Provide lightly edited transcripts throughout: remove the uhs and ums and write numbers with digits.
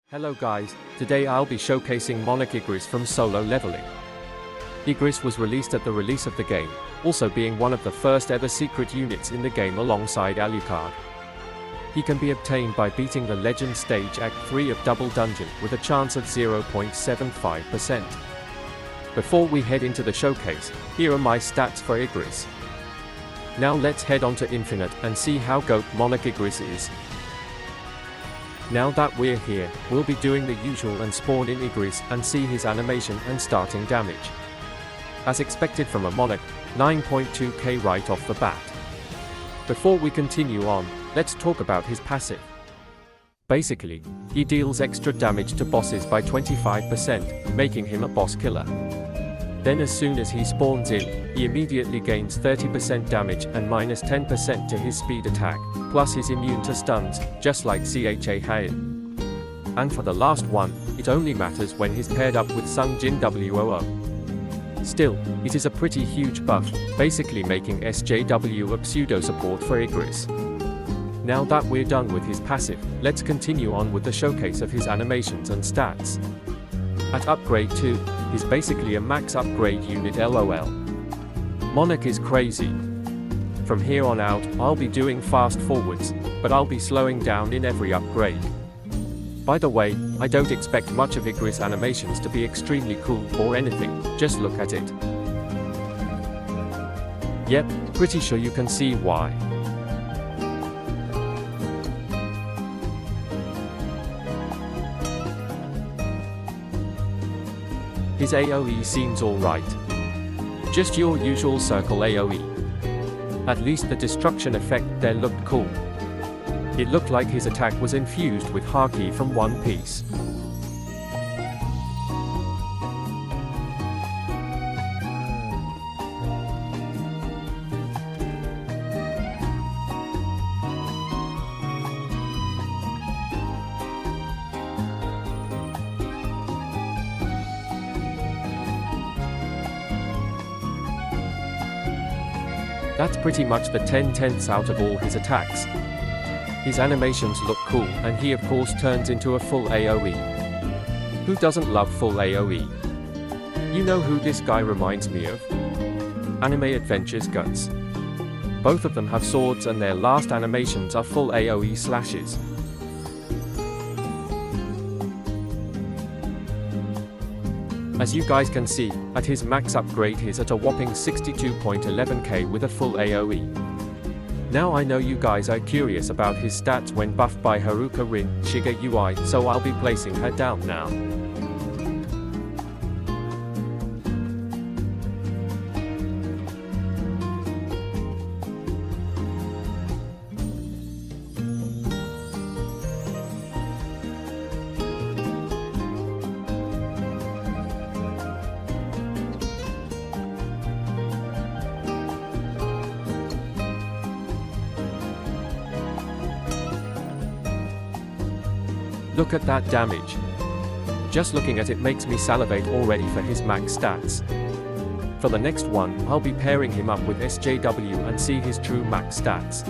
Hello guys, today I'll be showcasing Monarch Igris from solo leveling. Igris was released at the release of the game, also being one of the first ever secret units in the game alongside Alucard. He can be obtained by beating the Legend Stage Act 3 of Double Dungeon with a chance of 0.75%. Before we head into the showcase, here are my stats for Igris. Now let's head on to Infinite and see how GOAT Monarch Igris is. Now that we're here, we'll be doing the usual and spawn in Igris and see his animation and starting damage. As expected from a Monarch, 9.2k right off the bat. Before we continue on, let's talk about his passive. Basically, he deals extra damage to bosses by 25%, making him a boss killer. Then as soon as he spawns in, he immediately gains 30% damage and minus 10% to his speed attack, plus he's immune to stuns, just like Cha Hain. And for the last one, it only matters when he's paired up with Sung Jin Woo. Still, it is a pretty huge buff, basically making SJW a pseudo support for Igris. Now that we're done with his passive, let's continue on with the showcase of his animations and stats. At upgrade 2, he's basically a max upgrade unit LOL. Monarch is crazy. From here on out, I'll be doing fast forwards, but I'll be slowing down in every upgrade. By the way, I don't expect much of Igris animations to be extremely cool or anything, just look at it. Yep, pretty sure you can see why. His AoE seems alright. Just your usual circle AoE. At least the destruction effect there looked cool. It looked like his attack was infused with Haki from One Piece. That's pretty much the 10/10ths out of all his attacks. His animations look cool, and he of course turns into a full AoE. Who doesn't love full AoE? You know who this guy reminds me of? Anime Adventures Guts. Both of them have swords and their last animations are full AoE slashes. As you guys can see, at his max upgrade he's at a whopping 62.11k with a full AoE. Now I know you guys are curious about his stats when buffed by Haruka Rin, Shiga UI, so I'll be placing her down now. Look at that damage. Just looking at it makes me salivate already for his max stats. For the next one, I'll be pairing him up with SJW and see his true max stats.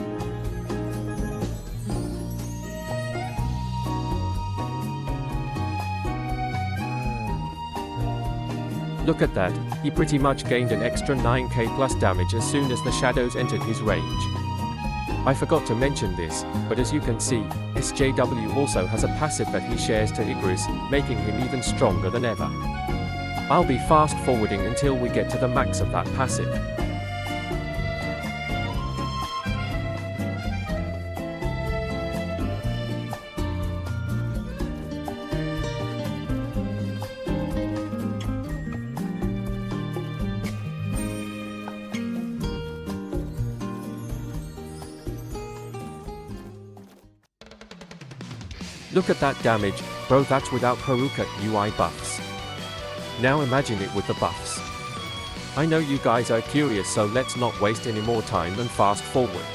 Look at that, he pretty much gained an extra 9k plus damage as soon as the shadows entered his range. I forgot to mention this, but as you can see, SJW also has a passive that he shares to Igris, making him even stronger than ever. I'll be fast forwarding until we get to the max of that passive. Look at that damage, bro, that's without Haruka UI buffs. Now imagine it with the buffs. I know you guys are curious, so let's not waste any more time and fast forward.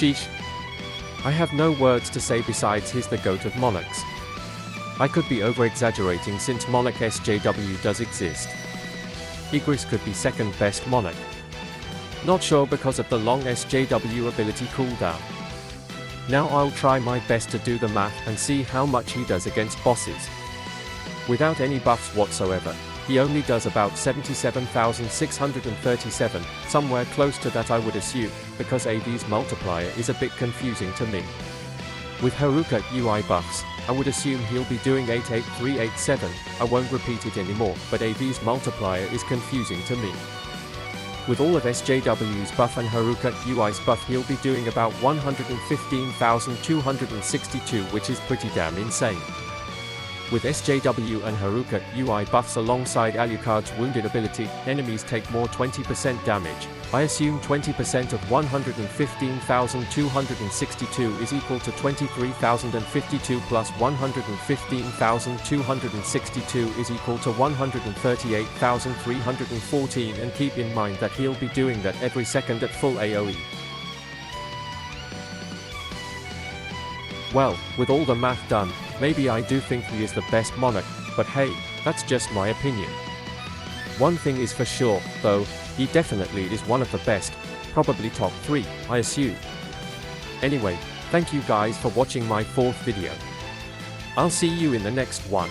Sheesh. I have no words to say besides he's the GOAT of Monarchs. I could be over-exaggerating since Monarch SJW does exist. Igris could be second best Monarch. Not sure because of the long SJW ability cooldown. Now I'll try my best to do the math and see how much he does against bosses. Without any buffs whatsoever, he only does about 77,637, somewhere close to that I would assume, because AV's multiplier is a bit confusing to me. With Haruka UI buffs, I would assume he'll be doing 88387, I won't repeat it anymore, but AV's multiplier is confusing to me. With all of SJW's buff and Haruka UI's buff he'll be doing about 115,262, which is pretty damn insane. With SJW and Haruka UI buffs alongside Alucard's wounded ability, enemies take more 20% damage. I assume 20% of 115,262 is equal to 23,052 plus 115,262 is equal to 138,314, and keep in mind that he'll be doing that every second at full AoE. Well, with all the math done, maybe I do think he is the best Monarch, but hey, that's just my opinion. One thing is for sure, though, he definitely is one of the best, probably top 3, I assume. Anyway, thank you guys for watching my 4th video. I'll see you in the next one.